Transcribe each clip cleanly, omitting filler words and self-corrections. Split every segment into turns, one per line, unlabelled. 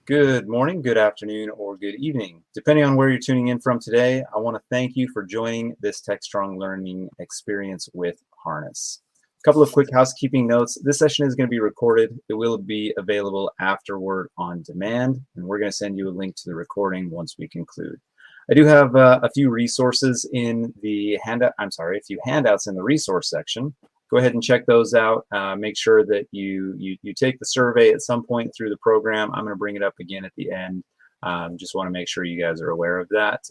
Good morning, good afternoon, or good evening. Depending on where you're tuning in from today, I want to thank you for joining this TechStrong learning experience with Harness. A couple of quick housekeeping notes. This session is going to be recorded. It will be available afterward on demand, and we're going to send you a link to the recording once we conclude. I do have a few resources in the handout. A few handouts in the resource section. Go ahead and check those out. Make sure that you take the survey at some point through the program. I'm going to bring it up again at the end. Just want to make sure you guys are aware of that.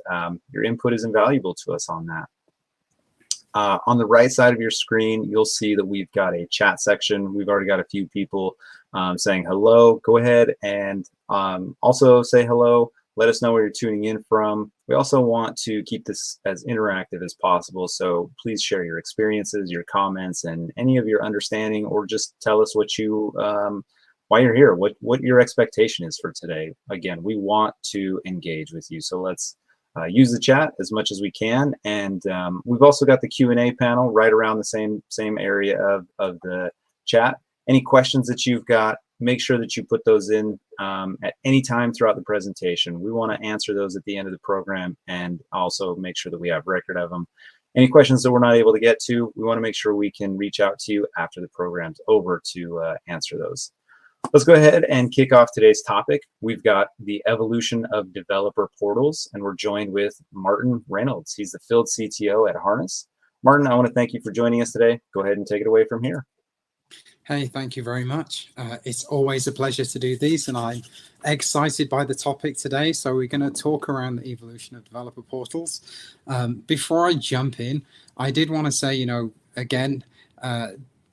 Your input is invaluable to us on that. On the right side of your screen, you'll see that we've got a chat section. We've already got a few people saying hello. Go ahead and also say hello. Let us know where you're tuning in from. We also want to keep this as interactive as possible, so please share your experiences, your comments, and any of your understanding, or just tell us what you, why you're here, what your expectation is for today. Again, we want to engage with you, so let's use the chat as much as we can. And we've also got the Q&A panel right around the same area of the chat. Any questions that you've got, make sure that you put those in at any time throughout the presentation. We want to answer those at the end of the program and also make sure that we have record of them. Any questions that we're not able to get to, we want to make sure we can reach out to you after the program's over to answer those. Let's go ahead and kick off today's topic. We've got the evolution of developer portals, and we're joined with Martin Reynolds. He's the field CTO at Harness. Martin, I want to thank you for joining us today. Go ahead and take it away from here.
Hey, thank you very much. It's always a pleasure to do these, and I'm excited by the topic today. So we're going to talk around the evolution of developer portals. Before I jump in, I did want to say, again,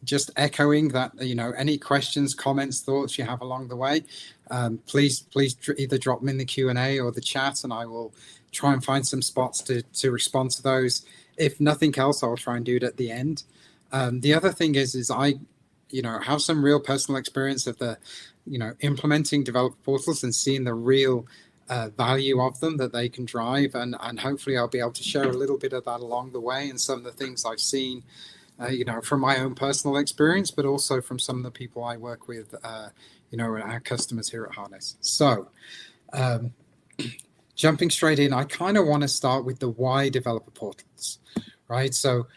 just echoing that, any questions, comments, thoughts you have along the way, please either drop them in the Q&A or the chat, and I will try and find some spots to respond to those. If nothing else, I'll try and do it at the end. The other thing is I have some real personal experience of the, implementing developer portals and seeing the real value of them that they can drive. And hopefully I'll be able to share a little bit of that along the way and some of the things I've seen, from my own personal experience, but also from some of the people I work with, our customers here at Harness. So jumping straight in, I kind of want to start with the why developer portals, right? So,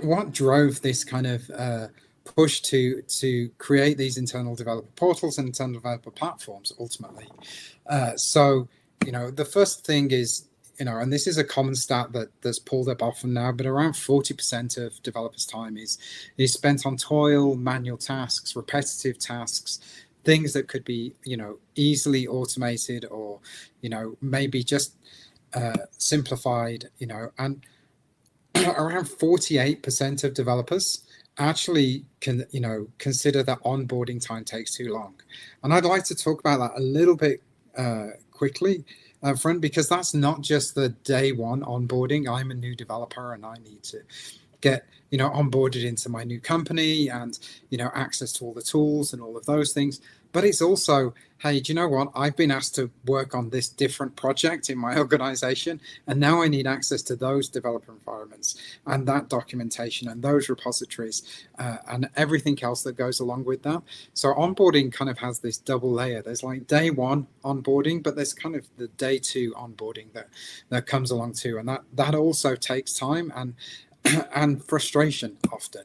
what drove this kind of push to create these internal developer portals and internal developer platforms ultimately? So, the first thing is, and this is a common stat that's pulled up often now, but around 40% of developers' time is spent on toil, manual tasks, repetitive tasks, things that could be, easily automated or, maybe just simplified, and around 48% of developers actually consider that onboarding time takes too long. And I'd like to talk about that a little bit quickly up front, because that's not just the day one onboarding. I'm a new developer and I need to get onboarded into my new company and access to all the tools and all of those things. But it's also, hey, do you know what? I've been asked to work on this different project in my organization, and now I need access to those developer environments and that documentation and those repositories and everything else that goes along with that. So onboarding kind of has this double layer. There's like day one onboarding, but there's kind of the day two onboarding that comes along too. And that also takes time and frustration often.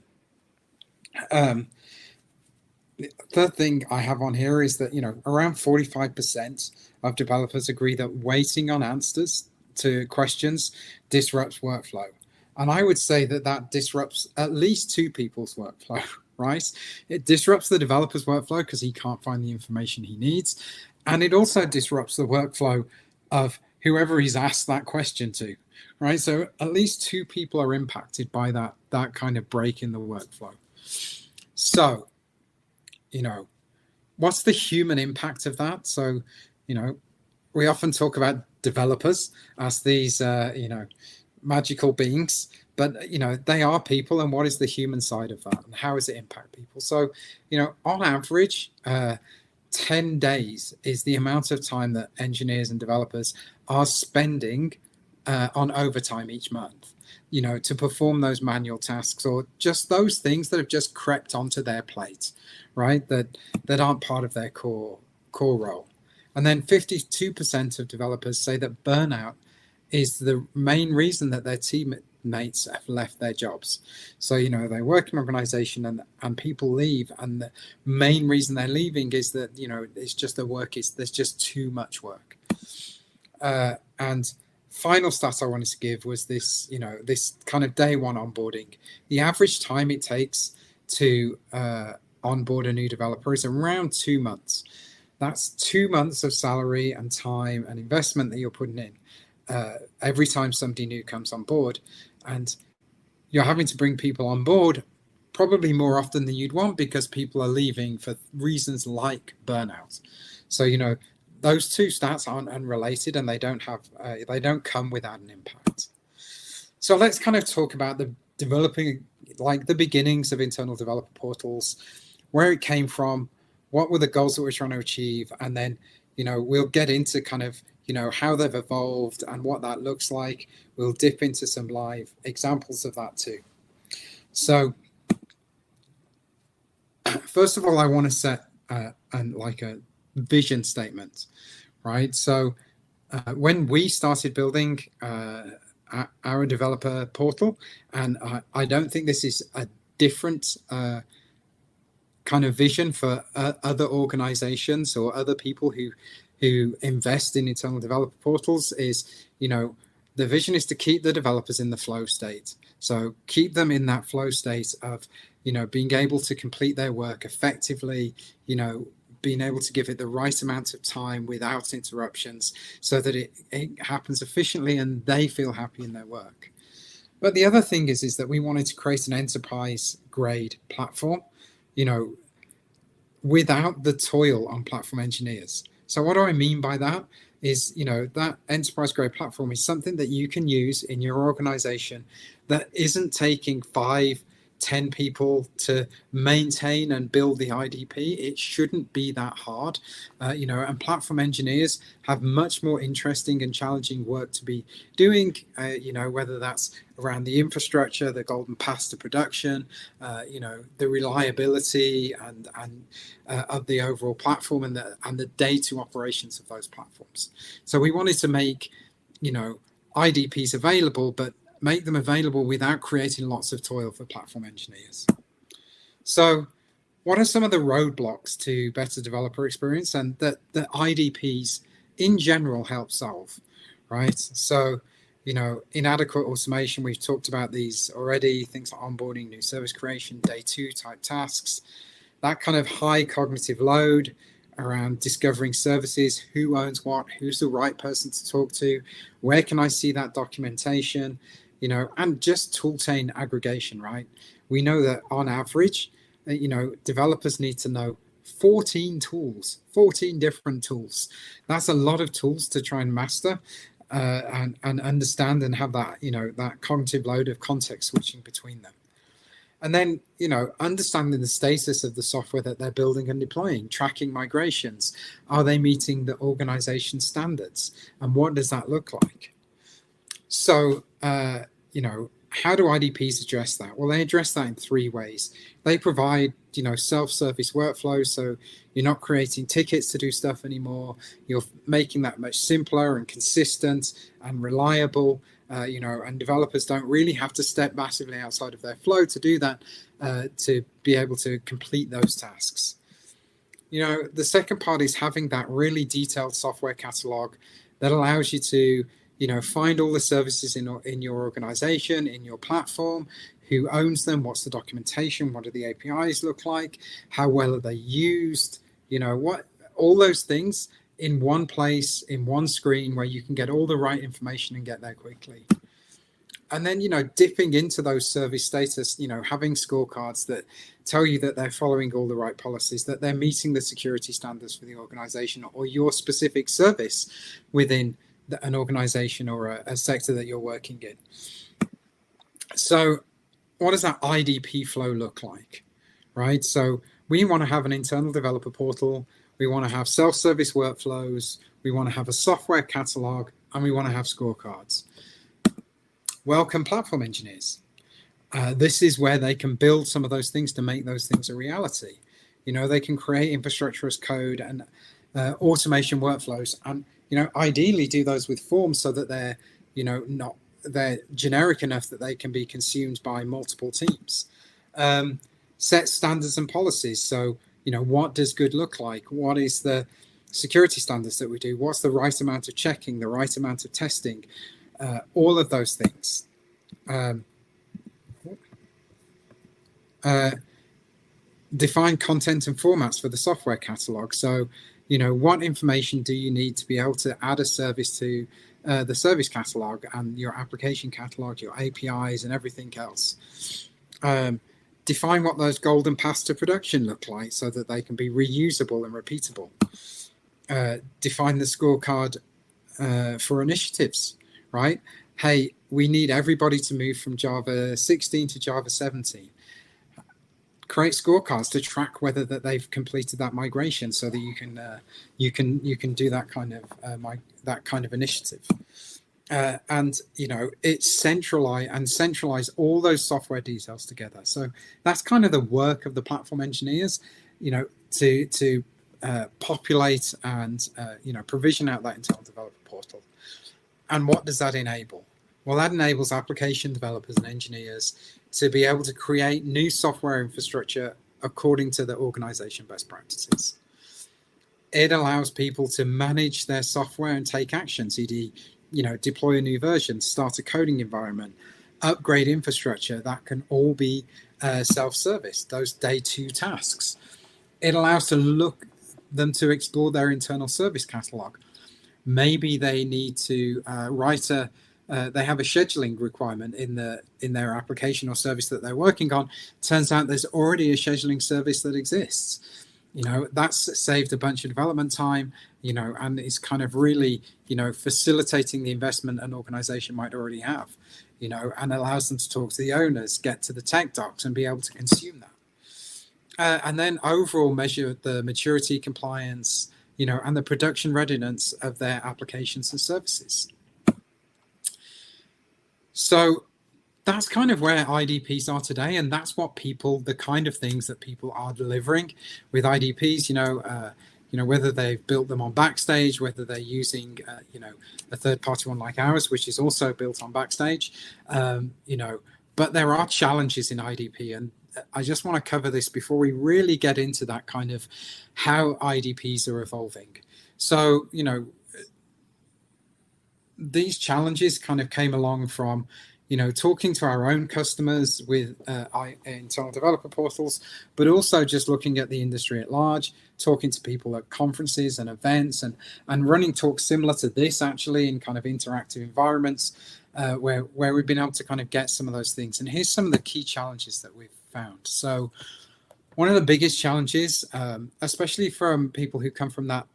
The third thing I have on here is that, around 45% of developers agree that waiting on answers to questions disrupts workflow. And I would say that disrupts at least two people's workflow, right? It disrupts the developer's workflow because he can't find the information he needs. And it also disrupts the workflow of whoever he's asked that question to, right? So at least two people are impacted by that kind of break in the workflow. So, what's the human impact of that? So, we often talk about developers as these, magical beings, but, they are people. And what is the human side of that? And how does it impact people? So, on average, 10 days is the amount of time that engineers and developers are spending on overtime each month, to perform those manual tasks or just those things that have just crept onto their plate, right? That aren't part of their core core role. And then 52% of developers say that burnout is the main reason that their teammates have left their jobs. So, you know, they work in an organization and people leave, and the main reason they're leaving is that, you know, it's just there's just too much work. And final stat I wanted to give was this, you know, this kind of day one onboarding. The average time it takes to onboard a new developer is around 2 months. That's 2 months of salary and time and investment that you're putting in every time somebody new comes on board. And you're having to bring people on board probably more often than you'd want because people are leaving for reasons like burnout. So, you know, those two stats aren't unrelated, and they don't come without an impact. So let's kind of talk about the developing, like the beginnings of internal developer portals, where it came from, what were the goals that we're trying to achieve, and then, you know, we'll get into kind of, you know, how they've evolved and what that looks like. We'll dip into some live examples of that too. So first of all, I want to set like a vision statement, right? So when we started building our developer portal, and I don't think this is a different kind of vision for other organizations or other people who invest in internal developer portals, is, you know, the vision is to keep the developers in the flow state. So keep them in that flow state of, you know, being able to complete their work effectively, you know, being able to give it the right amount of time without interruptions so that it happens efficiently and they feel happy in their work. But the other thing is that we wanted to create an enterprise grade platform, you know, without the toil on platform engineers. So what do I mean by that is, you know, that enterprise grade platform is something that you can use in your organization that isn't taking 5-10 people to maintain and build the IDP. It shouldn't be that hard, you know, and platform engineers have much more interesting and challenging work to be doing, you know, whether that's around the infrastructure, the golden path to production, you know, the reliability and of the overall platform and the day-to operations of those platforms. So we wanted to make, you know, IDPs available, but make them available without creating lots of toil for platform engineers. So what are some of the roadblocks to better developer experience and that IDPs in general help solve, right? So, you know, inadequate automation, we've talked about these already, things like onboarding, new service creation, day two type tasks, that kind of high cognitive load around discovering services, who owns what, who's the right person to talk to, where can I see that documentation, you know, and just tool chain aggregation, right? We know that on average, you know, developers need to know 14 tools, 14 different tools. That's a lot of tools to try and master and understand and have that, you know, that cognitive load of context switching between them. And then, you know, understanding the status of the software that they're building and deploying, tracking migrations. Are they meeting the organization standards? And what does that look like? So, you know, how do IDPs address that? Well, they address that in 3 ways. They provide, you know, self-service workflows. So you're not creating tickets to do stuff anymore. You're making that much simpler and consistent and reliable, you know, and developers don't really have to step massively outside of their flow to do that, to be able to complete those tasks. You know, the second part is having that really detailed software catalog that allows you to, you know, find all the services in your organization, in your platform, who owns them, what's the documentation, what do the APIs look like, how well are they used, you know, what, all those things in one place, in one screen where you can get all the right information and get there quickly. And then, you know, dipping into those service status, you know, having scorecards that tell you that they're following all the right policies, that they're meeting the security standards for the organization or your specific service within an organization or a sector that you're working in. So what does that IDP flow look like, right? So we want to have an internal developer portal. We want to have self-service workflows. We want to have a software catalog, and we want to have scorecards. Welcome, platform engineers. This is where they can build some of those things to make those things a reality. You know, they can create infrastructure as code and, automation workflows, and ideally do those with forms so that they're not they're generic enough that they can be consumed by multiple teams. Set standards and policies. So what does good look like? What is the security standards that we do? What's the right amount of checking, the right amount of testing, all of those things. Define content and formats for the software catalog. So what information do you need to be able to add a service to the service catalog and your application catalog, your APIs and everything else. Define what those golden paths to production look like so that they can be reusable and repeatable. Define the scorecard for initiatives, right? Hey, we need everybody to move from Java 16 to Java 17. Create scorecards to track whether that they've completed that migration, so that you can do that kind of initiative. And it's centralize all those software details together. So that's kind of the work of the platform engineers, to populate and provision out that internal developer portal. And what does that enable? Well, that enables application developers and engineers to be able to create new software infrastructure according to the organization best practices. It allows people to manage their software and take action, CD, deploy a new version, start a coding environment, upgrade infrastructure. That can all be self-service, those day two tasks. It allows them to explore their internal service catalog. Maybe they need to they have a scheduling requirement in their application or service that they're working on. Turns out there's already a scheduling service that exists. That's saved a bunch of development time, and it's kind of really, facilitating the investment an organization might already have, and allows them to talk to the owners, get to the tech docs and be able to consume that. And then overall measure the maturity, compliance, and the production readiness of their applications and services. So that's kind of where IDPs are today, and that's what the kind of things that people are delivering with IDPs. Whether they've built them on Backstage, whether they're using a third-party one like ours, which is also built on Backstage. But there are challenges in IDP, and I just want to cover this before we really get into that kind of how IDPs are evolving. So these challenges kind of came along from talking to our own customers with internal developer portals, but also just looking at the industry at large, talking to people at conferences and events, and running talks similar to this actually in kind of interactive environments where we've been able to kind of get some of those things. And here's some of the key challenges that we've found. So one of the biggest challenges, especially from people who come from that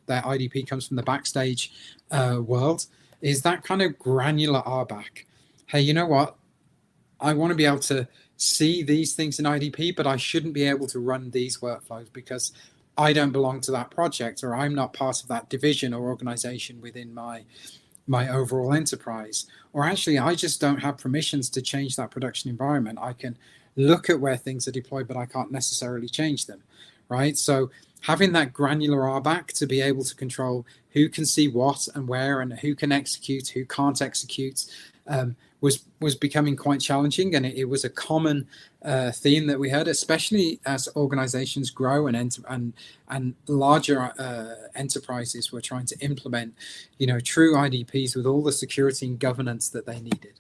IDP comes from the Backstage world, is that kind of granular RBAC. Hey, you know what? I want to be able to see these things in IDP, but I shouldn't be able to run these workflows because I don't belong to that project, or I'm not part of that division or organization within my overall enterprise. Or actually, I just don't have permissions to change that production environment. I can look at where things are deployed, but I can't necessarily change them, right? So having that granular RBAC to be able to control who can see what and where, and who can execute, who can't execute, was becoming quite challenging. And it was a common theme that we heard, especially as organizations grow and larger enterprises were trying to implement, true IDPs with all the security and governance that they needed.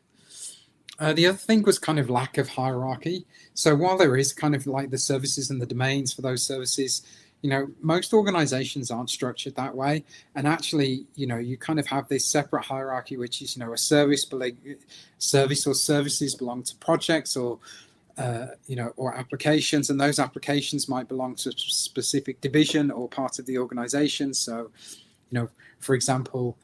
The other thing was kind of lack of hierarchy. So while there is kind of like the services and the domains for those services, most organizations aren't structured that way. And actually, you kind of have this separate hierarchy, which is, a service or services belong to projects or applications. And those applications might belong to a specific division or part of the organization. So, for example,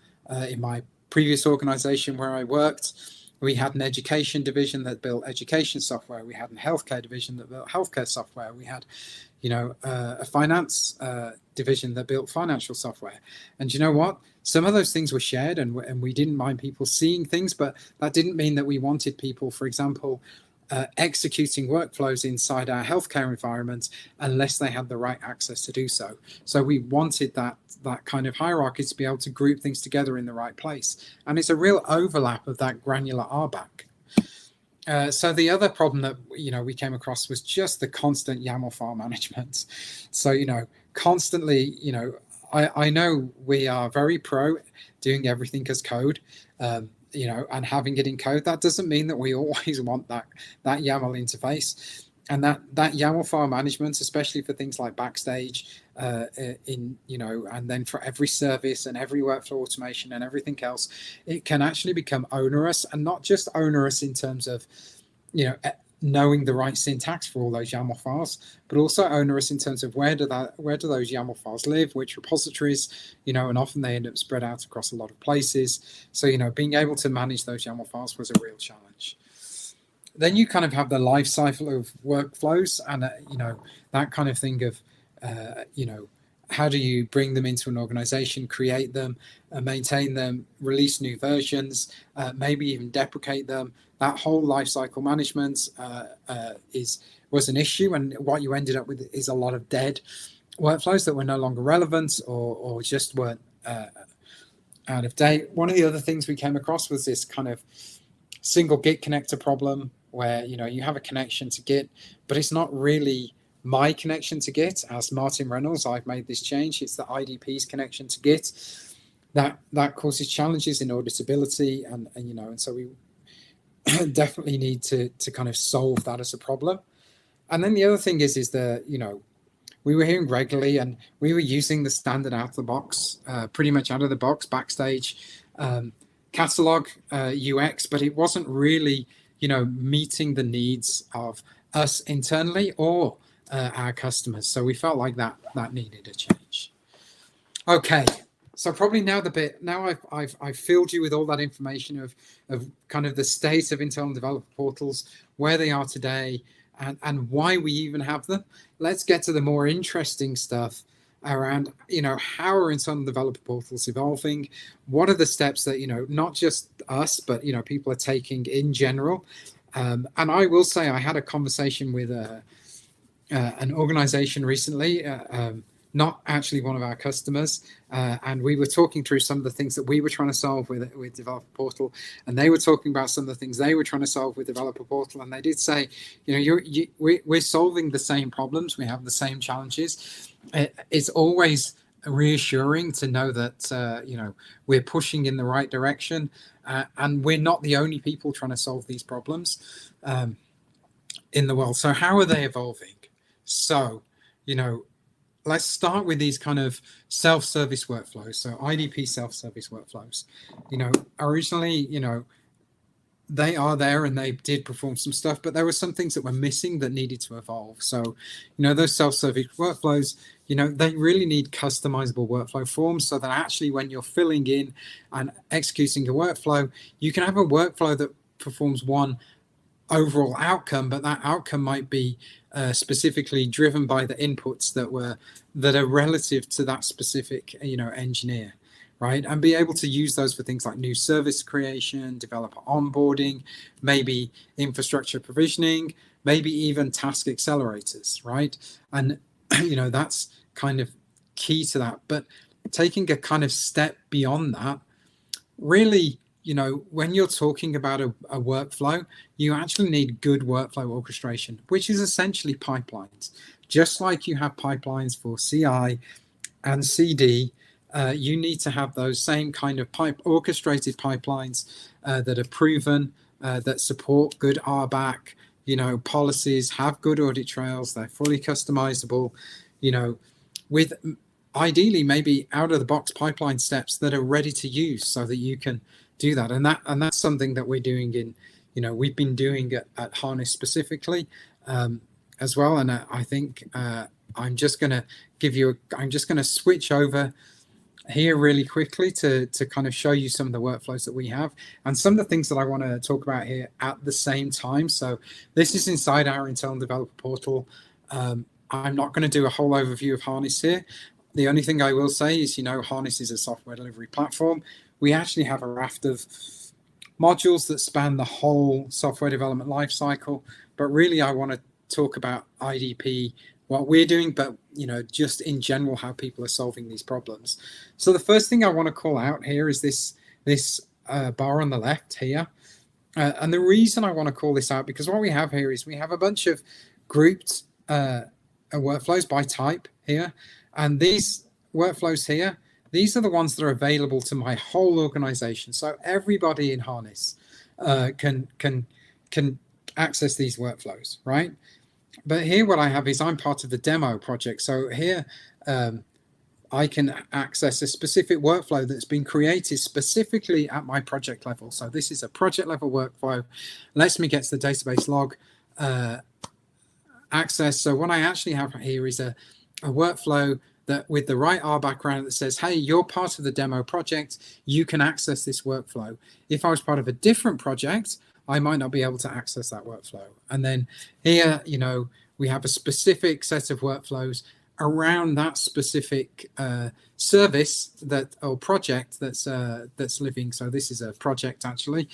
in my previous organization where I worked, we had an education division that built education software. We had a healthcare division that built healthcare software. We had, a finance division that built financial software. And you know what? Some of those things were shared, and we didn't mind people seeing things, but that didn't mean that we wanted people, for example, executing workflows inside our healthcare environment unless they had the right access to do so. So we wanted that kind of hierarchy to be able to group things together in the right place. And it's a real overlap of that granular RBAC. So the other problem that we came across was just the constant YAML file management. So constantly, I know we are very pro doing everything as code, and having it in code. That doesn't mean that we always want that YAML interface. And that YAML file management, especially for things like Backstage, and then for every service and every workflow automation and everything else, it can actually become onerous, and not just onerous in terms of, knowing the right syntax for all those YAML files, but also onerous in terms of where do those YAML files live, which repositories, and often they end up spread out across a lot of places. So, being able to manage those YAML files was a real challenge. Then you kind of have the life cycle of workflows, and that kind of thing of how do you bring them into an organization, create them, maintain them, release new versions, maybe even deprecate them. That whole life cycle management was an issue, and what you ended up with is a lot of dead workflows that were no longer relevant or just weren't out of date. One of the other things we came across was this kind of single Git connector problem, where you have a connection to Git, but it's not really my connection to Git. As Martin Reynolds, I've made this change. It's the IDP's connection to Git that causes challenges in auditability, and so we definitely need to kind of solve that as a problem. And then the other thing is that we were hearing regularly, and we were using the standard out of the box, pretty much out of the box Backstage catalog UX, but it wasn't really meeting the needs of us internally or our customers. So we felt like that needed a change. Okay, so probably now I've filled you with all that information of kind of the state of internal developer portals, where they are today, and why we even have them. Let's get to the more interesting stuff around how are internal developer portals evolving. What are the steps that not just us but people are taking in general. And I will say I had a conversation with an organization recently, not actually one of our customers, and we were talking through some of the things that we were trying to solve with Developer Portal, and they were talking about some of the things they were trying to solve with Developer Portal, and they did say, we're solving the same problems, we have the same challenges. It's always reassuring to know that we're pushing in the right direction, and we're not the only people trying to solve these problems in the world. So how are they evolving? So, let's start with these kind of self-service workflows. So IDP self-service workflows, originally, they are there and they did perform some stuff, but there were some things that were missing that needed to evolve. So, those self-service workflows, they really need customizable workflow forms, so that actually when you're filling in and executing a workflow, you can have a workflow that performs one overall outcome, but that outcome might be specifically driven by the inputs that are relative to that specific engineer, right? And be able to use those for things like new service creation, developer onboarding, maybe infrastructure provisioning, maybe even task accelerators, right? And that's kind of key to that. But taking a kind of step beyond that, really, when you're talking about a workflow, you actually need good workflow orchestration, which is essentially pipelines. Just like you have pipelines for CI and CD, you need to have those same kind of orchestrated pipelines that are proven, that support good RBAC, policies, have good audit trails, they're fully customizable, with ideally maybe out of the box pipeline steps that are ready to use so that you can do that. And that's something that we're doing we've been doing at Harness specifically as well. And I think I'm just going to switch over here really quickly to kind of show you some of the workflows that we have and some of the things that I want to talk about here at the same time. So this is inside our internal developer portal. I'm not going to do a whole overview of Harness here. The only thing I will say is, Harness is a software delivery platform. We actually have a raft of modules that span the whole software development lifecycle. But really, I want to talk about IDP, what we're doing, but just in general, how people are solving these problems. So the first thing I want to call out here is this bar on the left here. And the reason I want to call this out, because what we have here is we have a bunch of grouped workflows by type here. And these workflows here, these are the ones that are available to my whole organization. So everybody in Harness can access these workflows, right? But here what I have is I'm part of the demo project. So here I can access a specific workflow that's been created specifically at my project level. So this is a project level workflow, lets me get to the database log access. So what I actually have here is a workflow that with the right R background that says, hey, you're part of the demo project, you can access this workflow. If I was part of a different project, I might not be able to access that workflow. And then here, we have a specific set of workflows around that specific service or project that's living. So this is a project actually,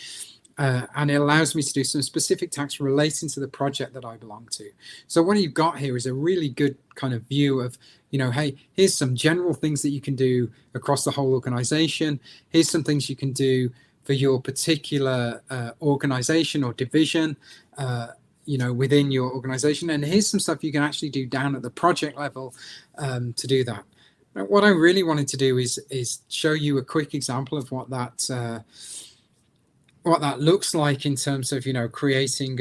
and it allows me to do some specific tasks relating to the project that I belong to. So what you've got here is a really good kind of view of, hey, here's some general things that you can do across the whole organization. Here's some things you can do for your particular organization or division, within your organization. And here's some stuff you can actually do down at the project level to do that. Now, what I really wanted to do is show you a quick example of what that looks like in terms of, creating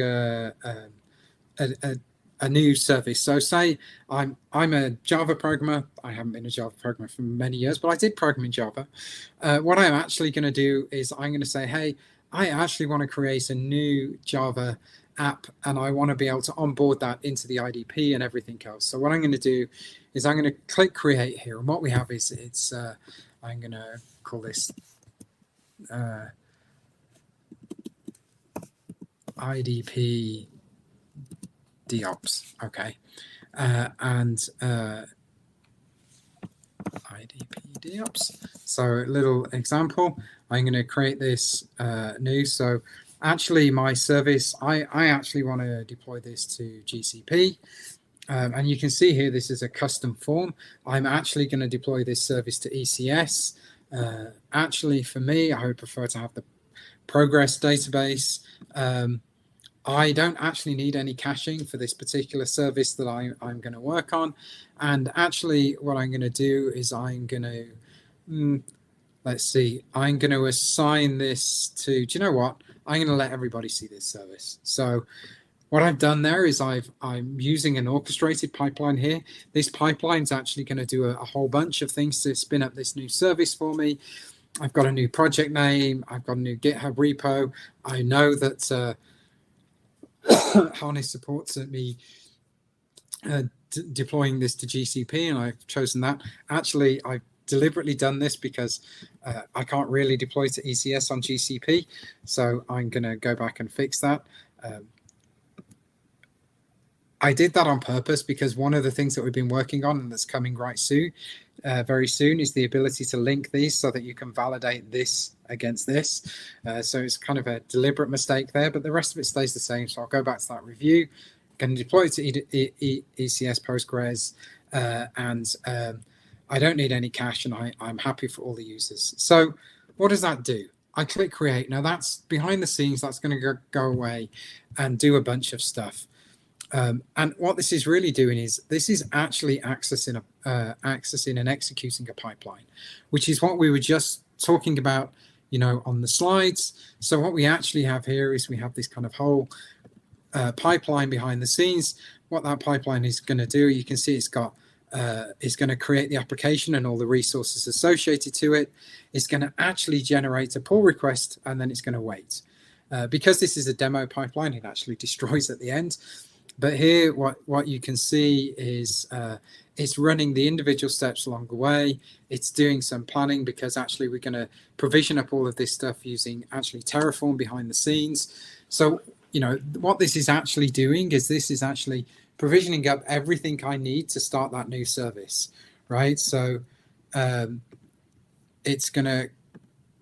a new service. So say I'm a Java programmer. I haven't been a Java programmer for many years, but I did program in Java. What I'm actually going to do is I'm going to say, hey, I actually want to create a new Java app, and I want to be able to onboard that into the IDP and everything else. So what I'm going to do is I'm going to click create here, and what we have is I'm going to call this IDP DOps, okay, and IDP DOps. So a little example, I'm going to create this new. So actually my service, I actually want to deploy this to GCP. And you can see here, this is a custom form. I'm actually going to deploy this service to ECS. Actually, for me, I would prefer to have the Progress database. I don't actually need any caching for this particular service that I'm going to work on. And actually, what I'm going to do is I'm going to, let's see, I'm going to assign this to, do you know what? I'm going to let everybody see this service. So what I've done there is I'm using an orchestrated pipeline here. This pipeline is actually going to do a whole bunch of things to spin up this new service for me. I've got a new project name. I've got a new GitHub repo. I know that Harness supports me deploying this to GCP, and I've chosen that. Actually, I've deliberately done this because I can't really deploy to ECS on GCP, so I'm going to go back and fix that. I did that on purpose because one of the things that we've been working on and that's coming right soon, very soon, is the ability to link these so that you can validate this against this. So it's kind of a deliberate mistake there, but the rest of it stays the same. So I'll go back to that review. Going to deploy it to ECS Postgres, and I don't need any cache, and I'm happy for all the users. So what does that do? I click create. Now that's behind the scenes. That's going to go away and do a bunch of stuff. And what this is really doing is this is actually accessing and executing a pipeline, which is what we were just talking about, on the slides. So what we actually have here is we have this kind of whole pipeline behind the scenes. What that pipeline is going to do, you can see it's going to create the application and all the resources associated to it. It's going to actually generate a pull request, and then it's going to wait. Because this is a demo pipeline, it actually destroys at the end. But here, what you can see is it's running the individual steps along the way. It's doing some planning because actually we're going to provision up all of this stuff using actually Terraform behind the scenes. So, what this is actually doing is this is actually provisioning up everything I need to start that new service, right? So it's going to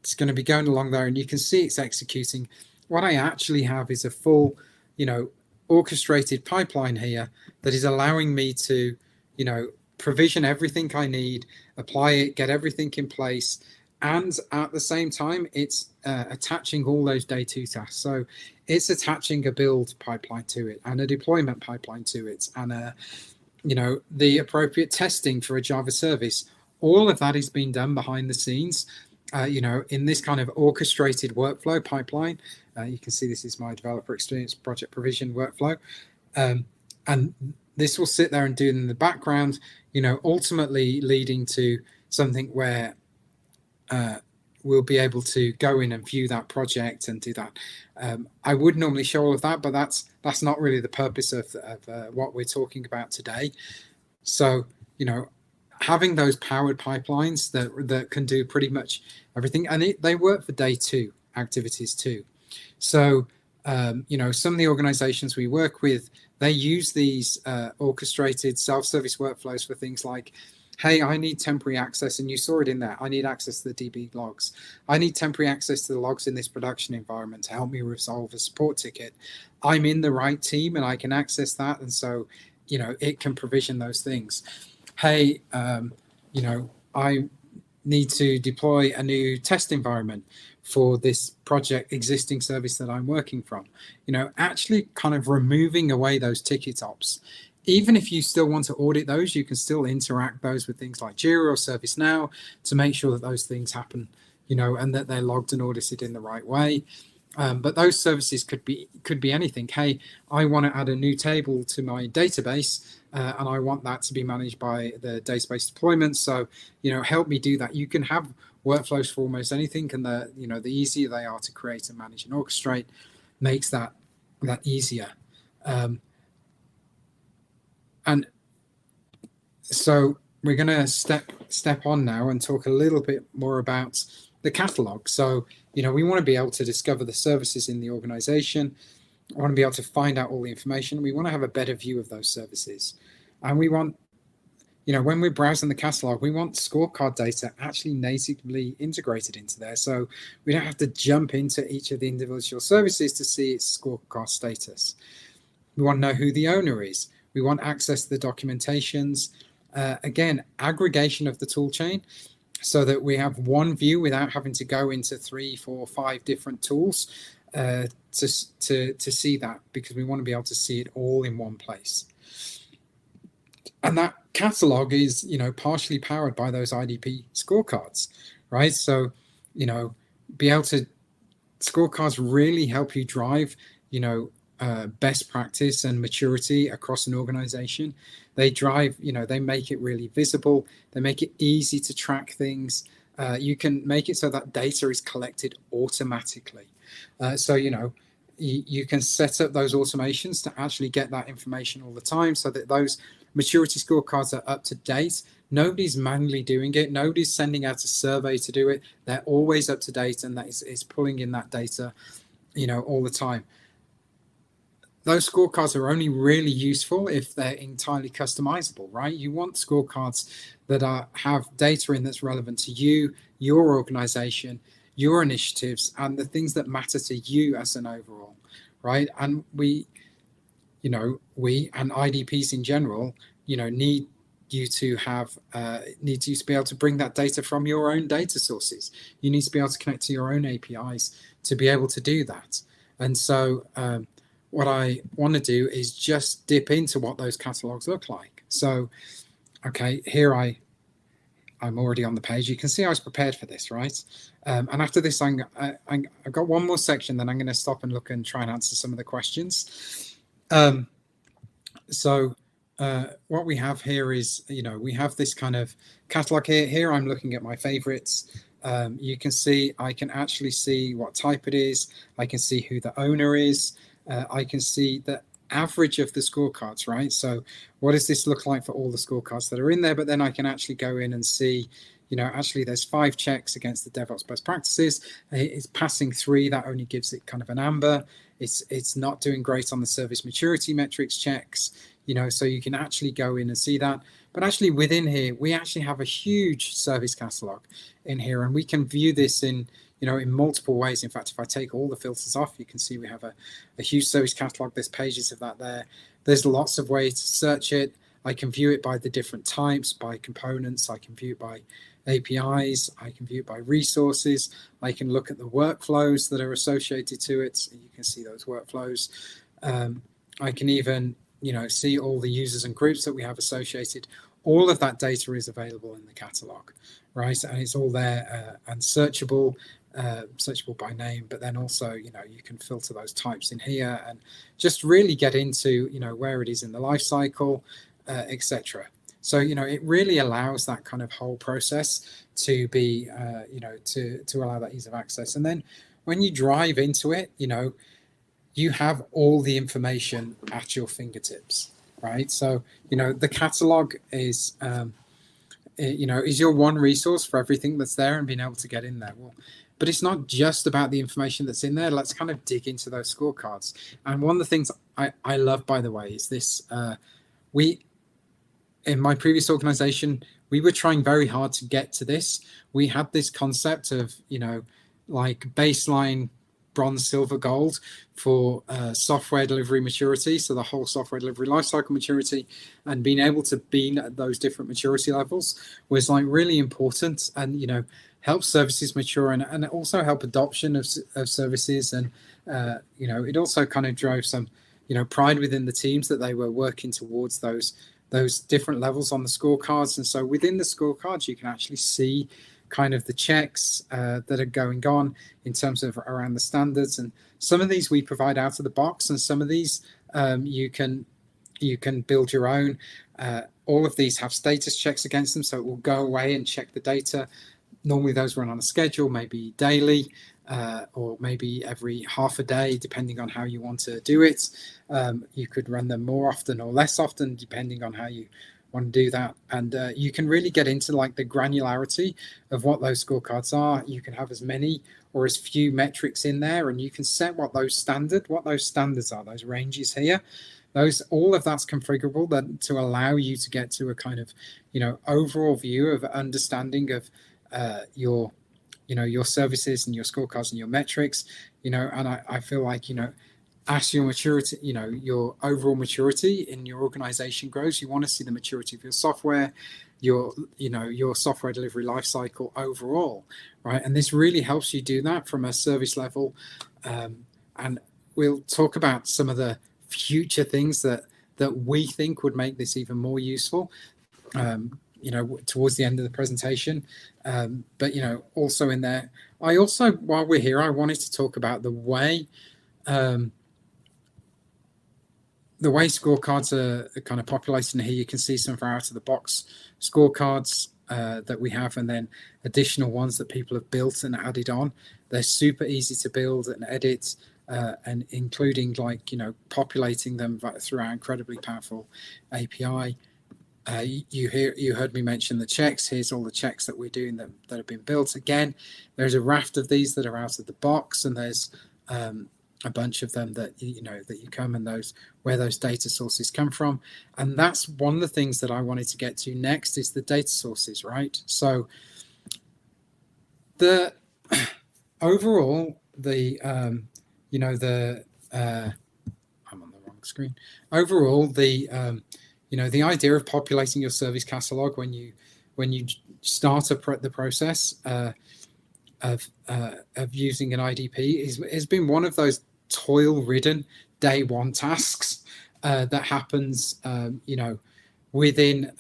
it's going to be going along there, and you can see it's executing. What I actually have is a full, orchestrated pipeline here that is allowing me to, provision everything I need, apply it, get everything in place. And at the same time, it's attaching all those day two tasks. So it's attaching a build pipeline to it and a deployment pipeline to it and, the appropriate testing for a Java service. All of that is being done behind the scenes, in this kind of orchestrated workflow pipeline. You can see this is my developer experience project provision workflow. And this will sit there and do in the background, ultimately leading to something where we'll be able to go in and view that project and do that. I would normally show all of that, but that's not really the purpose of what we're talking about today. So, having those powered pipelines that can do pretty much everything, and they work for day two activities too. So, some of the organizations we work with, they use these orchestrated self-service workflows for things like, hey, I need temporary access, and you saw it in there. I need access to the DB logs. I need temporary access to the logs in this production environment to help me resolve a support ticket. I'm in the right team and I can access that. And so, it can provision those things. Hey, I need to deploy a new test environment for this project existing service that I'm working from. Actually kind of removing away those ticket ops. Even if you still want to audit those, you can still interact those with things like Jira or ServiceNow to make sure that those things happen, and that they're logged and audited in the right way. But those services could be anything. Hey, I want to add a new table to my database, and I want that to be managed by the database deployment. So, help me do that. You can have workflows for almost anything, and the easier they are to create and manage and orchestrate makes that easier. And so we're going to step on now and talk a little bit more about the catalog. So, we want to be able to discover the services in the organization. I want to be able to find out all the information. We want to have a better view of those services. And we want, when we're browsing the catalog, we want scorecard data actually natively integrated into there. So we don't have to jump into each of the individual services to see its scorecard status. We want to know who the owner is. We want access to the documentations. Again, aggregation of the tool chain so that we have one view without having to go into 3, 4, 5 different tools to see that, because we want to be able to see it all in one place. And that catalog is, partially powered by those IDP scorecards, right? So, be able to, scorecards really help you drive, best practice and maturity across an organization. They drive, they make it really visible. They make it easy to track things. You can make it so that data is collected automatically. So, you can set up those automations to actually get that information all the time so that those maturity scorecards are up to date. Nobody's manually doing it. Nobody's sending out a survey to do it. They're always up to date, and that is pulling in that data, all the time. Those scorecards are only really useful if they're entirely customizable, right? You want scorecards that have data in that's relevant to you, your organization, your initiatives, and the things that matter to you as an overall, right? And we and IDPs in general, need you to be able to bring that data from your own data sources. You need to be able to connect to your own APIs to be able to do that. And so, what I want to do is just dip into what those catalogs look like. So, okay, here I'm already on the page. You can see I was prepared for this, right? And after this, I've got one more section, then I'm going to stop and look and try and answer some of the questions. So what we have here is, we have this kind of catalog here. Here I'm looking at my favorites. You can see, I can actually see what type it is. I can see who the owner is. I can see the average of the scorecards, right? So what does this look like for all the scorecards that are in there? But then I can actually go in and see, actually there's 5 checks against the DevOps best practices. It's passing 3. That only gives it kind of an amber. It's not doing great on the service maturity metrics checks, so you can actually go in and see that. But actually within here, we actually have a huge service catalog in here, and we can view this in, in multiple ways. In fact, if I take all the filters off, you can see we have a huge service catalog. There's pages of that there. There's lots of ways to search it. I can view it by the different types, by components. I can view it by APIs. I can view it by resources. I can look at the workflows that are associated to it. So you can see those workflows. I can even, see all the users and groups that we have associated. All of that data is available in the catalog, right? And it's all there and searchable by name, but then also, you can filter those types in here and just really get into, where it is in the life cycle, etc. So, it really allows that kind of whole process to be, to allow that ease of access. And then when you drive into it, you have all the information at your fingertips, right? So, the catalog is, is your one resource for everything that's there and being able to get in there. Well, but it's not just about the information that's in there. Let's kind of dig into those scorecards. And one of the things I love, by the way, is this. In my previous organization, we were trying very hard to get to this. We had this concept of, like baseline bronze, silver, gold for software delivery maturity. So the whole software delivery lifecycle maturity, and being able to be at those different maturity levels was like really important, and help services mature and also help adoption of services. And it also kind of drove some pride within the teams that they were working towards those different levels on the scorecards. And so within the scorecards, you can actually see kind of the checks that are going on in terms of around the standards. And some of these we provide out of the box, and some of these you can build your own. All of these have status checks against them, so it will go away and check the data. Normally those run on a schedule, maybe daily, or maybe every half a day, depending on how you want to do it. You could run them more often or less often, depending on how you want to do that. And you can really get into like the granularity of what those scorecards are. You can have as many or as few metrics in there, and you can set what those standards are, those ranges here. All of that's configurable to allow you to get to a kind of overall view of understanding of your services and your scorecards and your metrics, and I feel like, as your maturity, your overall maturity in your organization grows, you want to see the maturity of your software, your software delivery lifecycle overall, right? And this really helps you do that from a service level. And we'll talk about some of the future things that we think would make this even more useful, towards the end of the presentation. But also in there, while we're here, I wanted to talk about the way scorecards are kind of populated. And here you can see some of our out of the box scorecards that we have, and then additional ones that people have built and added on. They're super easy to build and edit, and including populating them through our incredibly powerful API. You heard me mention the checks. Here's all the checks that we're doing that have been built. Again, there's a raft of these that are out of the box, and there's a bunch of them that you come and where those data sources come from. And that's one of the things that I wanted to get to next, is the data sources, right? So the overall, I'm on the wrong screen. Overall, the idea of populating your service catalog when you start the process of using an IDP has been one of those toil-ridden day one tasks that happens, within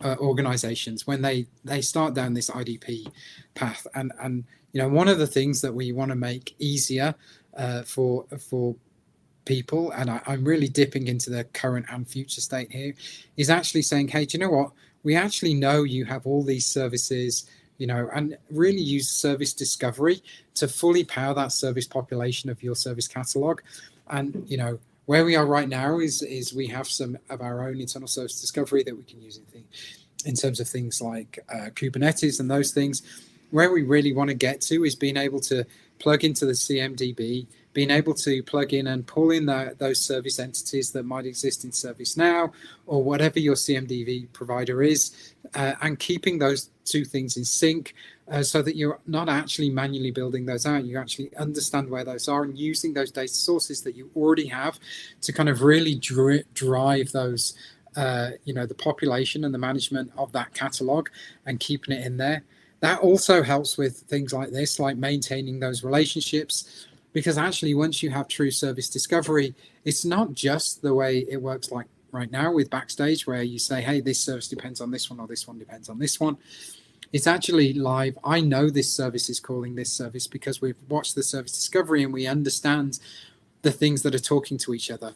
organizations when they start down this IDP path. And one of the things that we want to make easier for people, and I'm really dipping into the current and future state here, is actually saying, hey, do you know what? We actually know you have all these services, and really use service discovery to fully power that service population of your service catalog. And, where we are right now is we have some of our own internal service discovery that we can use in terms of things like Kubernetes and those things. Where we really want to get to is being able to plug into the CMDB being able to plug in and pull in those service entities that might exist in ServiceNow or whatever your CMDB provider is, and keeping those two things in sync, so that you're not actually manually building those out. You actually understand where those are and using those data sources that you already have to kind of really drive those, the population and the management of that catalog and keeping it in there. That also helps with things like this, like maintaining those relationships, because actually once you have true service discovery, it's not just the way it works like right now with Backstage, where you say, hey, this service depends on this one, or this one depends on this one. It's actually live. I know this service is calling this service because we've watched the service discovery and we understand the things that are talking to each other,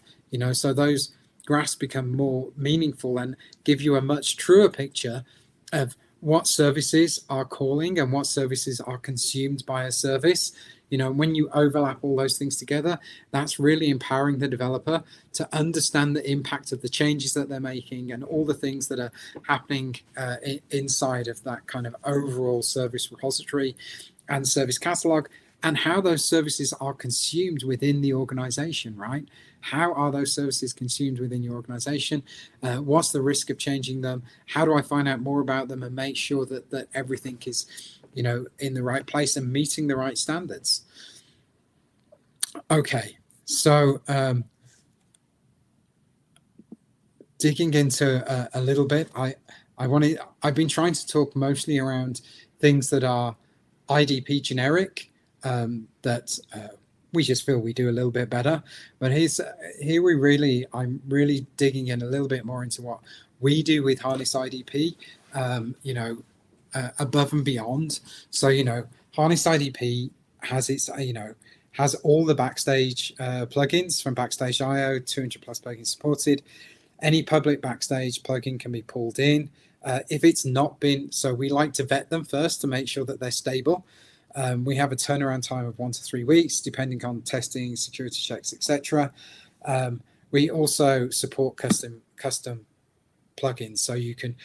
so those graphs become more meaningful and give you a much truer picture of what services are calling and what services are consumed by a service. When you overlap all those things together, that's really empowering the developer to understand the impact of the changes that they're making and all the things that are happening inside of that kind of overall service repository and service catalog, and how those services are consumed within the organization, right? How are those services consumed within your organization? What's the risk of changing them? How do I find out more about them and make sure that everything is, in the right place and meeting the right standards? Okay, so digging into a little bit, I've been trying to talk mostly around things that are IDP generic, that we just feel we do a little bit better. But I'm really digging in a little bit more into what we do with Harness IDP, above and beyond. So, Harness IDP has its, has all the Backstage plugins from Backstage.io, 200 plus plugins supported. Any public Backstage plugin can be pulled in. If it's not been, so we like to vet them first to make sure that they're stable. We have a turnaround time of 1 to 3 weeks, depending on testing, security checks, etc. We also support custom plugins, so you can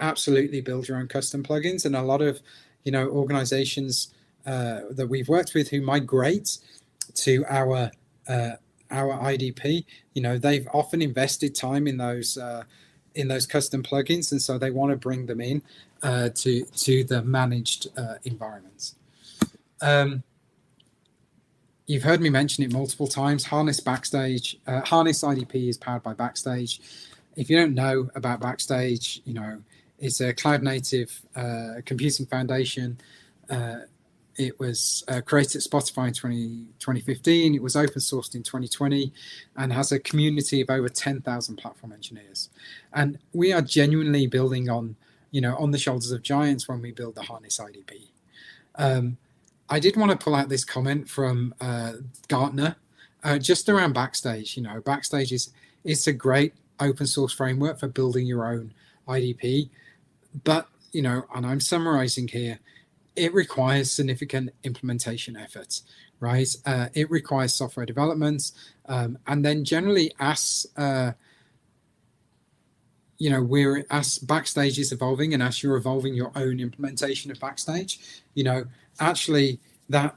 absolutely build your own custom plugins. And a lot of organizations that we've worked with who migrate to our IDP, they've often invested time in those custom plugins, and so they want to bring them in to the managed environments. You've heard me mention it multiple times. Harness IDP is powered by Backstage. If you don't know about Backstage, it's a cloud-native computing foundation. It was created at Spotify in 2015. It was open sourced in 2020 and has a community of over 10,000 platform engineers. And we are genuinely building on the shoulders of giants when we build the Harness IDP. I did want to pull out this comment from Gartner just around Backstage. Backstage is a great open source framework for building your own IDP, but and I'm summarizing here, it requires significant implementation efforts, right? It requires software development, and then generally as Backstage is evolving, and as you're evolving your own implementation of Backstage, actually that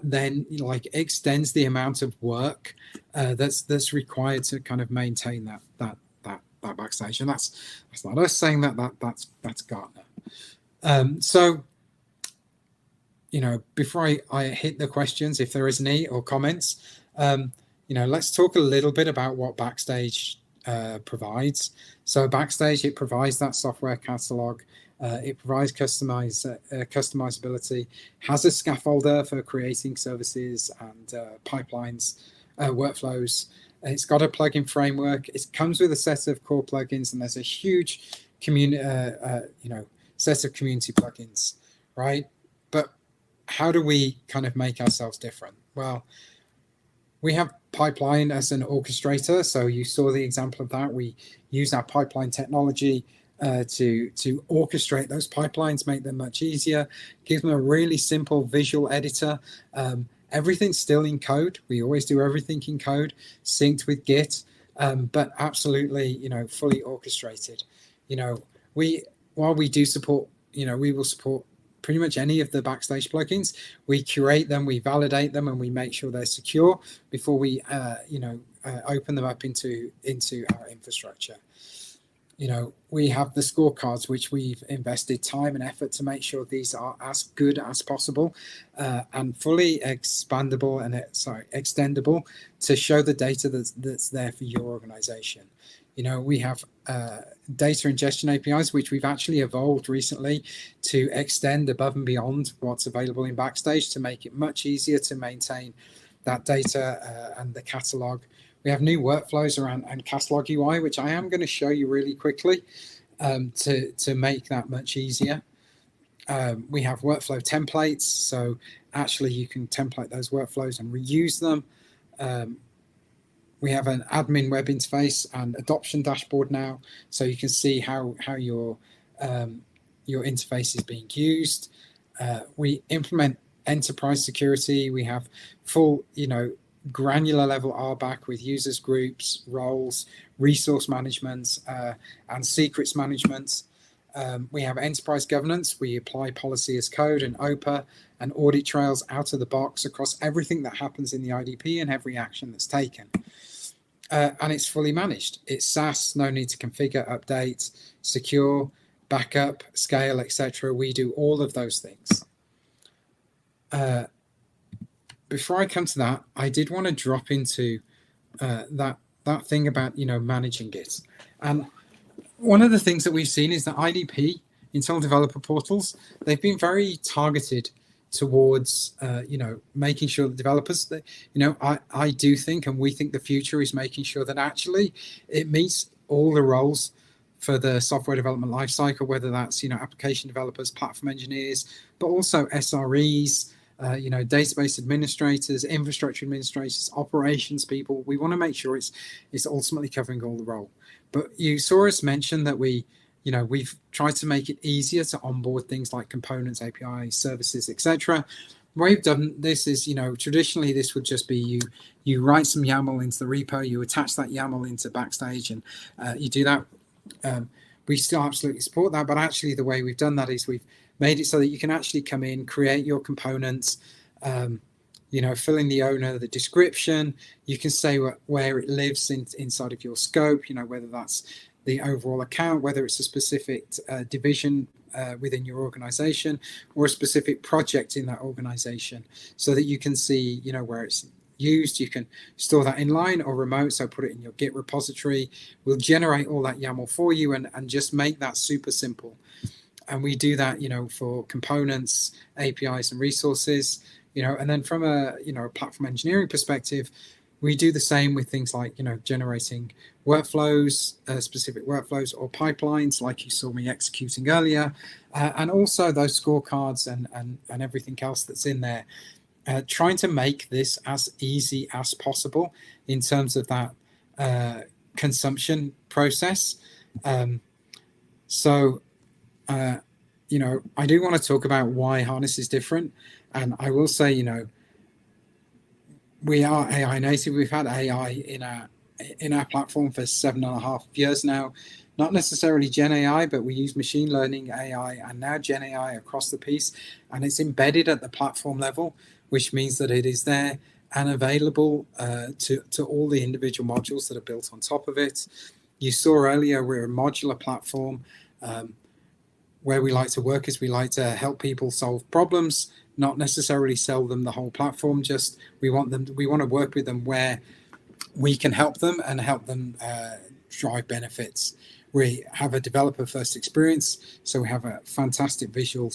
then extends the amount of work that's required to kind of maintain that Backstage. And that's not us saying that's Gartner. So before I hit the questions, if there is any or comments, let's talk a little bit about what Backstage provides. So Backstage, it provides that software catalog. It provides customizability, has a scaffolder for creating services and pipelines, workflows. It's got a plugin framework. It comes with a set of core plugins, and there's a huge set of community plugins, right? But how do we kind of make ourselves different? Well, we have Pipeline as an orchestrator. So you saw the example of that. We use our pipeline technology to orchestrate those pipelines, make them much easier, give them a really simple visual editor. Everything's still in code. We always do everything in code, synced with Git, but absolutely, fully orchestrated. While we do support, we will support pretty much any of the Backstage plugins. We curate them, we validate them, and we make sure they're secure before we open them up into our infrastructure. We have the scorecards, which we've invested time and effort to make sure these are as good as possible and fully expandable and extendable to show the data that's there for your organization. We have data ingestion APIs, which we've actually evolved recently to extend above and beyond what's available in Backstage to make it much easier to maintain that data and the catalog. We have new workflows around and catalog UI, which I am going to show you really quickly to make that much easier. We have workflow templates, so actually you can template those workflows and reuse them. We have an admin web interface and adoption dashboard now, so you can see how your interface is being used. We implement enterprise security. We have full, granular level RBAC with users groups, roles, resource management, and secrets management. We have enterprise governance. We apply policy as code and OPA and audit trails out of the box across everything that happens in the IDP and every action that's taken. And it's fully managed. It's SaaS, no need to configure, update, secure, backup, scale, etc. We do all of those things. Before I come to that, I did want to drop into that thing about managing it. And one of the things that we've seen is that IDP, internal developer portals, they've been very targeted towards making sure that developers, I do think, and we think the future is making sure that actually it meets all the roles for the software development lifecycle, whether that's application developers, platform engineers, but also SREs, database administrators, infrastructure administrators, operations people. We want to make sure it's ultimately covering all the role. But you saw us mention that we've tried to make it easier to onboard things like components, APIs, services, etc. The way we've done this is, traditionally this would just be you write some YAML into the repo, you attach that YAML into Backstage, and you do that. We still absolutely support that, but actually the way we've done that is we've made it so that you can actually come in, create your components, fill in the owner, the description. You can say where it lives inside of your scope, whether that's the overall account, whether it's a specific division within your organization or a specific project in that organization, so that you can see, where it's used. You can store that inline or remote, so put it in your Git repository. We'll generate all that YAML for you and just make that super simple. And we do that, for components, APIs, and resources, and then from a platform engineering perspective, we do the same with things like, generating workflows, specific workflows or pipelines, like you saw me executing earlier, and also those scorecards and everything else that's in there. Trying to make this as easy as possible in terms of that consumption process. I do want to talk about why Harness is different. And I will say, we are AI native. We've had AI in our platform for 7.5 years now. Not necessarily Gen AI, but we use machine learning AI and now Gen AI across the piece. And it's embedded at the platform level, which means that it is there and available to all the individual modules that are built on top of it. You saw earlier, we're a modular platform. Where we like to work is we like to help people solve problems, not necessarily sell them the whole platform. Just we want to work with them where we can help them and help them drive benefits. We have a developer first experience, so we have a fantastic visual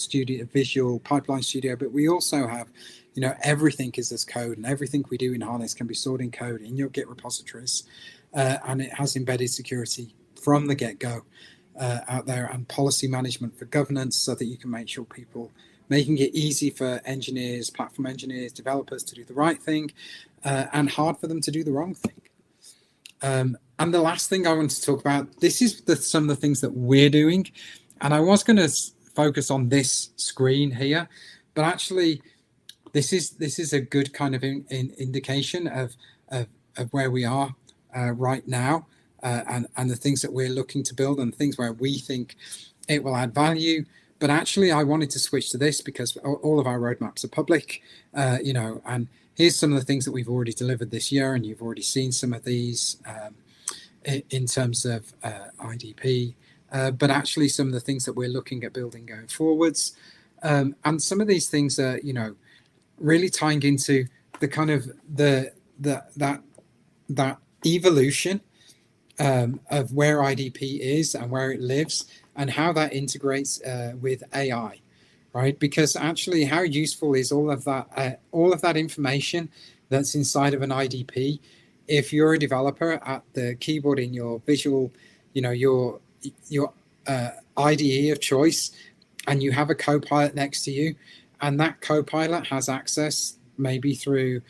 pipeline studio, but we also have, everything is as code, and everything we do in Harness can be stored in code in your Git repositories, and it has embedded security from the get-go. Out there, and policy management for governance, so that you can make sure making it easy for engineers, platform engineers, developers to do the right thing, and hard for them to do the wrong thing. And the last thing I want to talk about, this is some of the things that we're doing, and I was going to focus on this screen here, but actually this is a good kind of indication of where we are right now. And the things that we're looking to build and things where we think it will add value. But actually, I wanted to switch to this because all of our roadmaps are public, and here's some of the things that we've already delivered this year, and you've already seen some of these in terms of IDP, but actually some of the things that we're looking at building going forwards. And some of these things are, really tying into the kind of that evolution of where IDP is and where it lives and how that integrates with AI, right? Because actually, how useful is all of that information that's inside of an IDP? If you're a developer at the keyboard in your visual, your IDE of choice, and you have a Copilot next to you, and that Copilot has access maybe through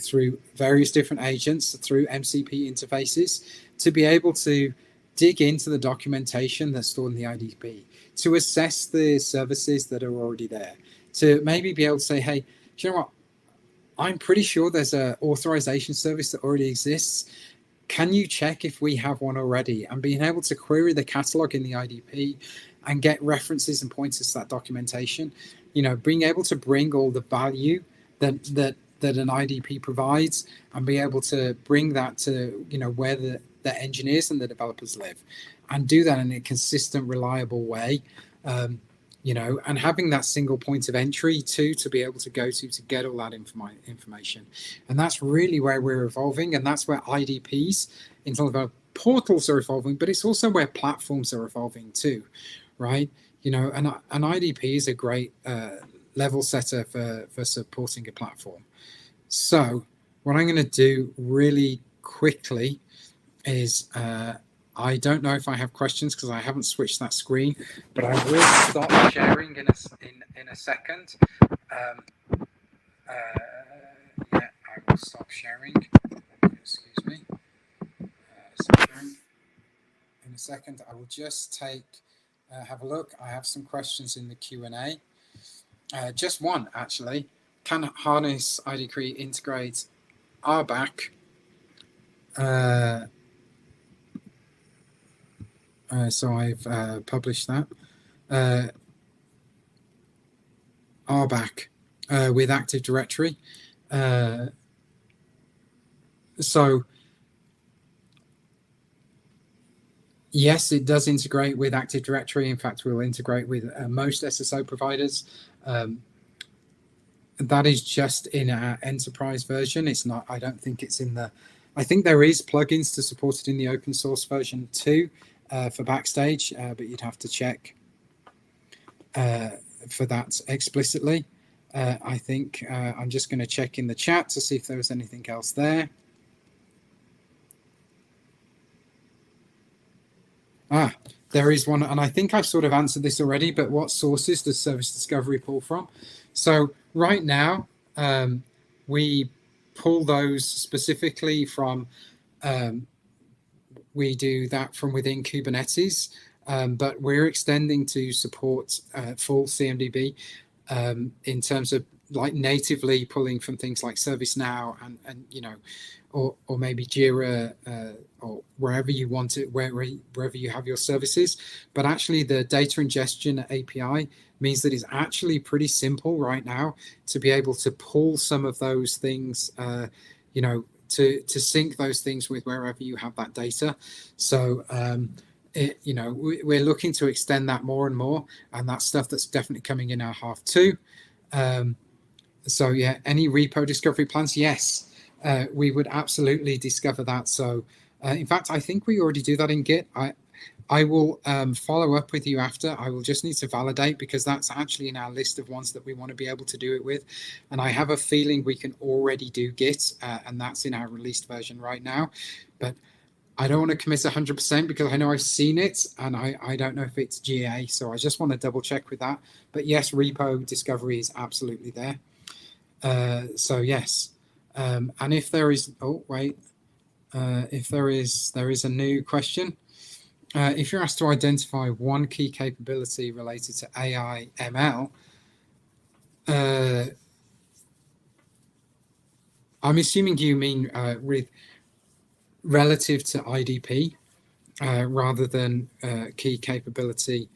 through various different agents, through MCP interfaces, to be able to dig into the documentation that's stored in the IDP, to assess the services that are already there, to maybe be able to say, hey, do you know what? I'm pretty sure there's an authorization service that already exists. Can you check if we have one already? And being able to query the catalog in the IDP and get references and pointers to that documentation, being able to bring all the value that an IDP provides and be able to bring that to, where the engineers and the developers live, and do that in a consistent, reliable way. And having that single point of entry to be able to go to get all that information. And that's really where we're evolving. And that's where IDPs, in terms of our portals, are evolving, but it's also where platforms are evolving too, right? An IDP is a great level setter for supporting a platform. So what I'm going to do really quickly is I don't know if I have questions because I haven't switched that screen, but I will stop sharing in a second. I will stop sharing. Excuse me. Stop sharing. In a second, I will just have a look. I have some questions in the Q&A. Just one, actually. Can Harness IDCree integrate RBAC? So I've published that. RBAC with Active Directory. So yes, it does integrate with Active Directory. In fact, we'll integrate with most SSO providers. That is just in our enterprise version. It's not, I don't think it's in I think there is plugins to support it in the open source version too for Backstage, but you'd have to check for that explicitly. I think I'm just going to check in the chat to see if there was anything else there. There is one, and I think I've sort of answered this already, but what sources does Service Discovery pull from? So right now, we pull those specifically from, we do that from within Kubernetes, but we're extending to support full CMDB in terms of like natively pulling from things like ServiceNow and or maybe Jira or wherever you want it, wherever you have your services. But actually the data ingestion API means that it's actually pretty simple right now to be able to pull some of those things, to sync those things with wherever you have that data. So, we're looking to extend that more and more, and that's stuff that's definitely coming in our half two. So yeah, any repo discovery plans? Yes, we would absolutely discover that. So in fact, I think we already do that in Git. I will follow up with you after. I will just need to validate because that's actually in our list of ones that we want to be able to do it with. And I have a feeling we can already do Git, and that's in our released version right now. But I don't want to commit 100% because I know I've seen it and I don't know if it's GA. So I just want to double check with that. But yes, repo discovery is absolutely there. So yes. And if there is, if there is a new question. If you're asked to identify one key capability related to AI ML, I'm assuming you mean with relative to IDP rather than key capability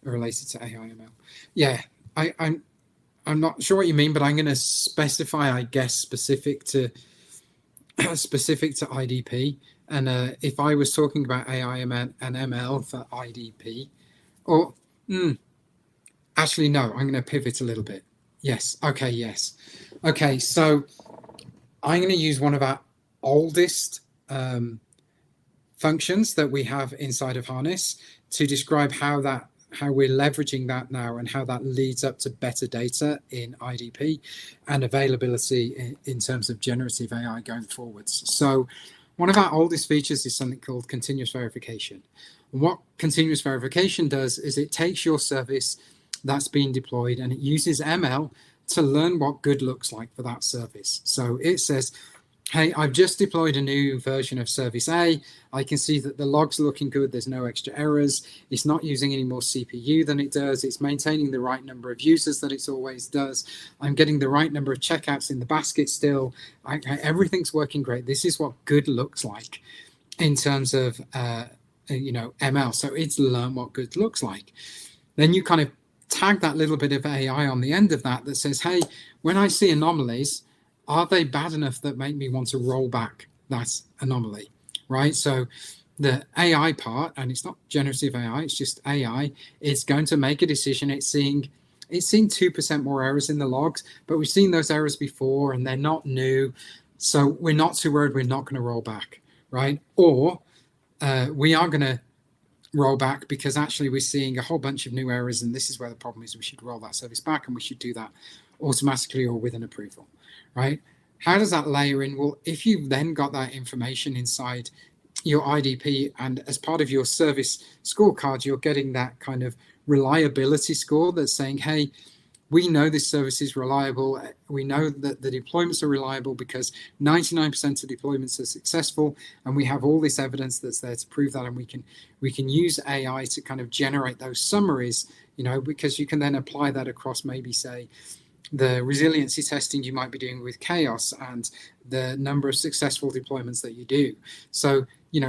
related to AI/ML. Yeah, I'm not sure what you mean, but I'm going to specify, I guess, specific to IDP. And if I was talking about AI and ML for IDP, or actually, no, I'm going to pivot a little bit. Yes. Okay. Yes. Okay. So I'm going to use one of our oldest functions that we have inside of Harness to describe how we're leveraging that now and how that leads up to better data in IDP and availability in terms of generative AI going forwards. So one of our oldest features is something called continuous verification. And what continuous verification does is it takes your service that's being deployed and it uses ML to learn what good looks like for that service. So it says, hey, I've just deployed a new version of service A. I can see that the log's looking good. There's no extra errors. It's not using any more CPU than it does. It's maintaining the right number of users that it always does. I'm getting the right number of checkouts in the basket still. Everything's working great. This is what good looks like in terms of ML. So it's learned what good looks like. Then you kind of tag that little bit of AI on the end of that says, hey, when I see anomalies, are they bad enough that make me want to roll back that anomaly, right? So the AI part, and it's not generative AI, it's just AI, it's going to make a decision. It's seeing 2% more errors in the logs, but we've seen those errors before and they're not new. So we're not too worried, we're not going to roll back, right? Or we are going to roll back because actually we're seeing a whole bunch of new errors and this is where the problem is. We should roll that service back and we should do that automatically or with an approval. Right? How does that layer in? Well, if you've then got that information inside your IDP and as part of your service scorecard, you're getting that kind of reliability score that's saying, hey, we know this service is reliable. We know that the deployments are reliable because 99% of deployments are successful, and we have all this evidence that's there to prove that. And we can use AI to kind of generate those summaries, because you can then apply that across maybe say the resiliency testing you might be doing with chaos and the number of successful deployments that you do. So,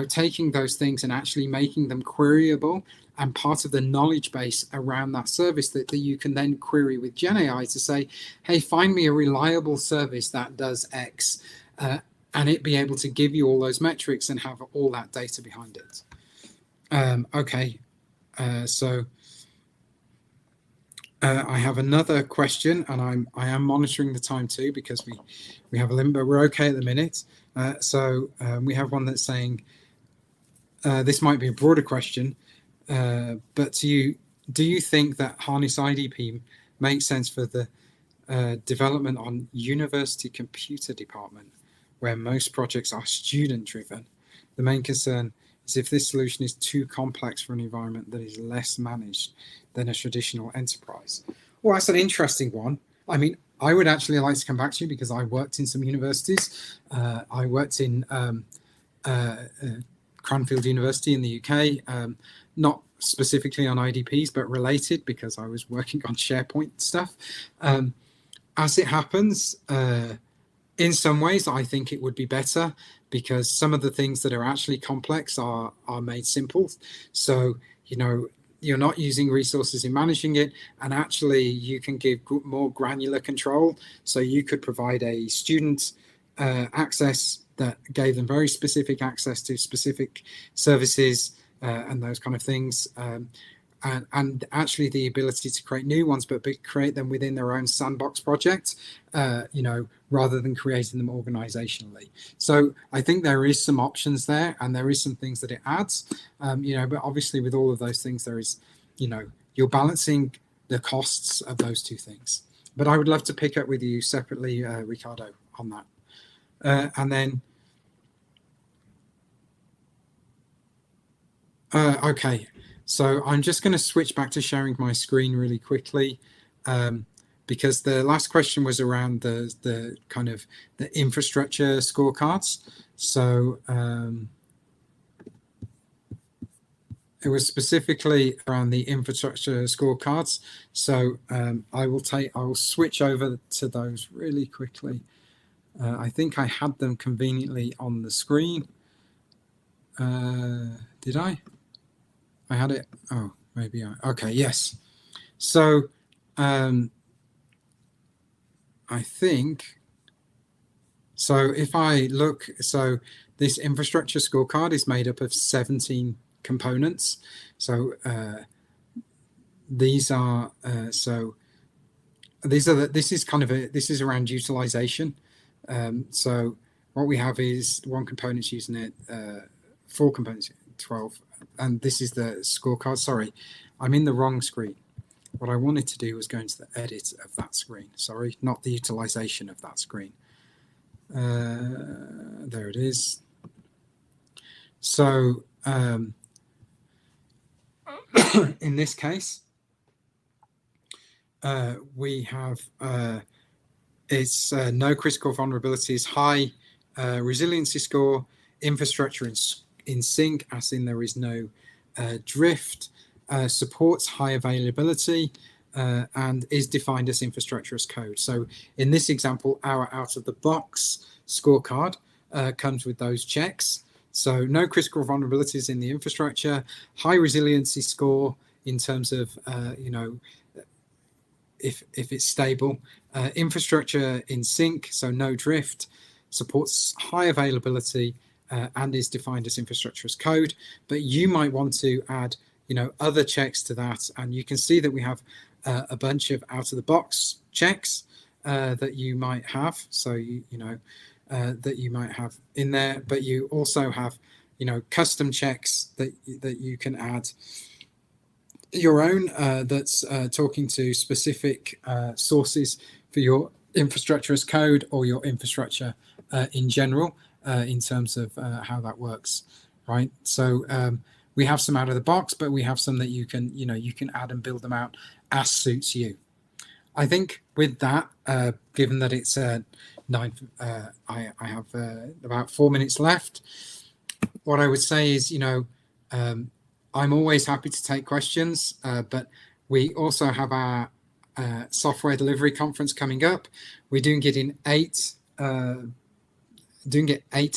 taking those things and actually making them queryable and part of the knowledge base around that service that you can then query with GenAI to say, hey, find me a reliable service that does X, and it be able to give you all those metrics and have all that data behind it. So I have another question, and I am monitoring the time too because we have a limit, but we're okay at the minute. So we have one that's saying, this might be a broader question, but do you think that Harness IDP makes sense for the development on university computer department, where most projects are student driven? The main concern is if this solution is too complex for an environment that is less managed than a traditional enterprise. Well, that's an interesting one. I mean, I would actually like to come back to you because I worked in some universities. I worked in Cranfield University in the UK, not specifically on IDPs, but related because I was working on SharePoint stuff. As it happens, in some ways, I think it would be better because some of the things that are actually complex are made simple. So, you're not using resources in managing it, and actually you can give more granular control. So you could provide a student access that gave them very specific access to specific services and those kind of things. And actually the ability to create new ones, but create them within their own sandbox project, rather than creating them organizationally. So I think there is some options there, and there is some things that it adds, but obviously with all of those things, there is, you're balancing the costs of those two things. But I would love to pick up with you separately, Ricardo, on that. And then, okay. So I'm just going to switch back to sharing my screen really quickly, because the last question was around the kind of the infrastructure scorecards. So it was specifically around the infrastructure scorecards. So I will switch over to those really quickly. I think I had them conveniently on the screen. Did I? I had it. Oh, maybe okay, yes. So I think, so if I look, so this infrastructure scorecard is made up of 17 components. So these are this is around utilization. So what we have is one component's using it, 4 components, 12, and this is the scorecard. Sorry, I'm in the wrong screen. What I wanted to do was go into the edit of that screen. Sorry, not the utilization of that screen. There it is. So in this case, we have it's no critical vulnerabilities, high resiliency score, infrastructure in sync, as in there is no drift, supports high availability, and is defined as infrastructure as code. So in this example, our out-of-the-box scorecard comes with those checks. So no critical vulnerabilities in the infrastructure, high resiliency score in terms of, if it's stable, infrastructure in sync, so no drift, supports high availability, and is defined as infrastructure as code. But you might want to add, other checks to that, and you can see that we have a bunch of out-of-the-box checks that you might have. So that you might have in there, but you also have, custom checks that you can add your own that's talking to specific sources for your infrastructure as code or your infrastructure in general in terms of how that works, right? So we have some out of the box, but we have some that you can add and build them out as suits you. I think with that, given that it's 9, I have about 4 minutes left. What I would say is, I'm always happy to take questions, but we also have our software delivery conference coming up. We're doing it in 8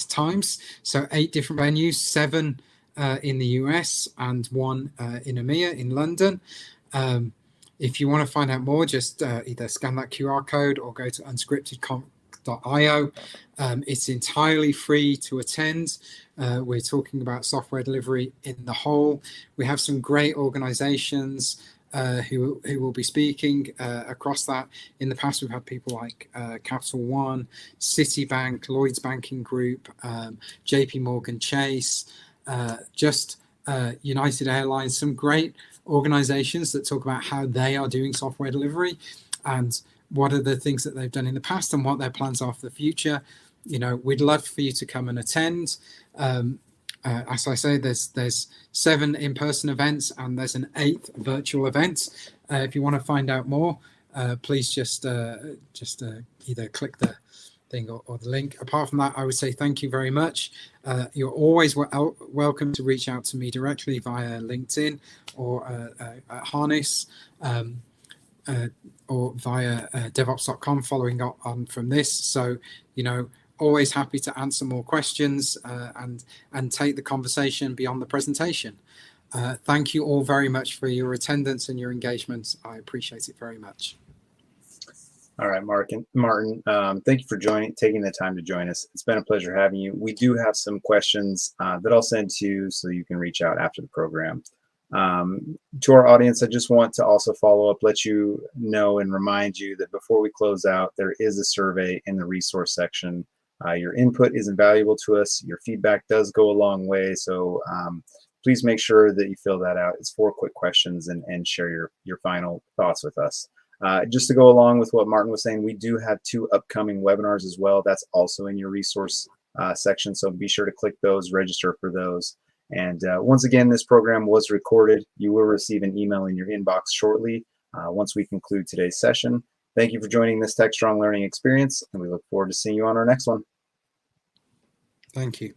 times, so 8 different venues, 7 in the US and 1 in EMEA in London. If you want to find out more, just either scan that QR code or go to unscriptedconf.io. It's entirely free to attend. We're talking about software delivery in the whole. We have some great organizations who will be speaking across that. In the past, we've had people like Capital One, Citibank, Lloyds Banking Group, JP Morgan Chase, United Airlines, some great organizations that talk about how they are doing software delivery and what are the things that they've done in the past and what their plans are for the future. We'd love for you to come and attend. As I say, there's 7 in-person events and there's an 8th virtual event. If you want to find out more, please just either click the thing or the link. Apart from that, I would say thank you very much. You're always welcome to reach out to me directly via LinkedIn or at Harness or via devops.com following on from this. So, always happy to answer more questions and take the conversation beyond the presentation. Thank you all very much for your attendance and your engagement. I appreciate it very much.
All right, Martin, thank you for taking the time to join us. It's been a pleasure having you. We do have some questions that I'll send to you so you can reach out after the program. To our audience, I just want to also follow up, let you know and remind you that before we close out, there is a survey in the resource section. Your input is invaluable to us. Your feedback does go a long way. So please make sure that you fill that out. It's 4 quick questions and share your final thoughts with us. Just to go along with what Martin was saying, we do have 2 upcoming webinars as well. That's also in your resource section. So be sure to click those, register for those. And once again, this program was recorded. You will receive an email in your inbox shortly once we conclude today's session. Thank you for joining this TechStrong Learning Experience, and we look forward to seeing you on our next one.
Thank you.